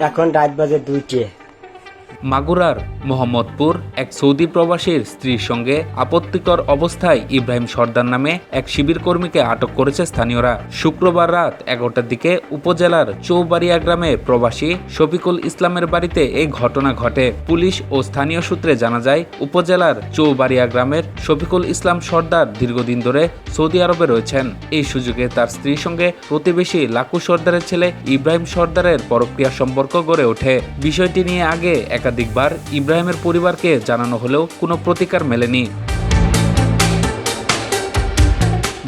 এখন রাত বাজে 2টে। মাগুরার মোহাম্মদপুর এক সৌদি প্রবাসীর স্ত্রীর সঙ্গে আপত্তিকর অবস্থায় ইব্রাহিম সর্দার নামে এক শিবির কর্মীকে আটক করেছে স্থানীয়রা। শুক্রবার রাত 11টার দিকে উপজেলার চৌবাড়িয়া গ্রামে প্রবাসী শফিকুল ইসলামের বাড়িতে এই ঘটনা ঘটে। পুলিশ ও স্থানীয় সূত্রে জানা যায়, উপজেলার চৌবাড়িয়া গ্রামের শফিকুল ইসলাম সর্দার দীর্ঘদিন ধরে সৌদি আরবে রয়েছেন। এই সুযোগে তার স্ত্রীর সঙ্গে প্রতিবেশী লাকু সর্দারের ছেলে ইব্রাহিম সর্দারের পরক্রিয়া সম্পর্ক গড়ে ওঠে। বিষয়টি নিয়ে আগে একাধিকবার ইব্রাহিমের পরিবারকে জানানো হলেও কোনো প্রতিকার মেলেনি।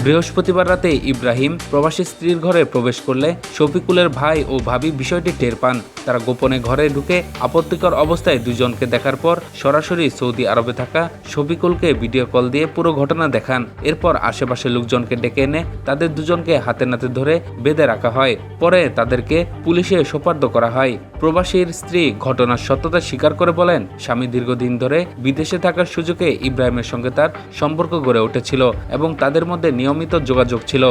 বৃহস্পতিবার রাতে ইব্রাহিম প্রবাসী স্ত্রীর ঘরে প্রবেশ করলে শফিকুলের ভাই ও ভাবি বিষয়টি টের পান। তারা গোপনে ঘরে ঢুকে আপত্তিকর অবস্থায় দুজনকে দেখার পর সরাসরি সৌদি আরবে থাকা শফিকুলকে ভিডিও কল দিয়ে পুরো ঘটনা দেখান। এরপর আশেপাশের লোকজনকে ডেকে এনে তাদের দুজনকে হাতে নাতে ধরে বেঁধে রাখা হয়। পরে তাদেরকে পুলিশে সোপর্দ করা হয়। প্রবাসীর স্ত্রী ঘটনার সত্যতা স্বীকার করে বলেন, স্বামী দীর্ঘদিন ধরে বিদেশে থাকার সুযোগে ইব্রাহিমের সঙ্গে তার সম্পর্ক গড়ে উঠেছিল এবং তাদের মধ্যে নিয়মিত যোগাযোগ ছিল।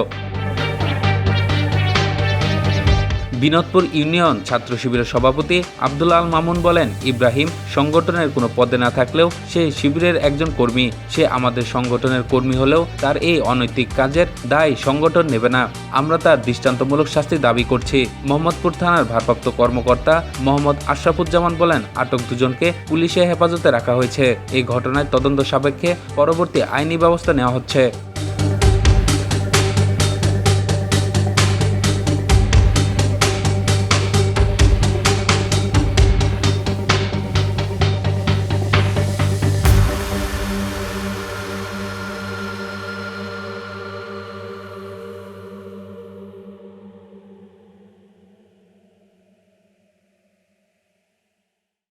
বিনোদপুর ইউনিয়ন ছাত্র শিবিরের সভাপতি আব্দুল আল মামুন বলেন, ইব্রাহিম সংগঠনের কোনো পদে না থাকলেও সে শিবিরের একজন কর্মী। সে আমাদের সংগঠনের কর্মী হলেও তার এই অনৈতিক কাজের দায় সংগঠন নেবে না। আমরা তার দৃষ্টান্তমূলক শাস্তি দাবি করছি। মোহাম্মদপুর থানার ভারপ্রাপ্ত কর্মকর্তা মোহাম্মদ আশরাফুজ্জামান বলেন, আটক দুজনকে পুলিশে হেফাজতে রাখা হয়েছে। এই ঘটনায় তদন্ত সাপেক্ষে পরবর্তী আইনি ব্যবস্থা নেওয়া হচ্ছে।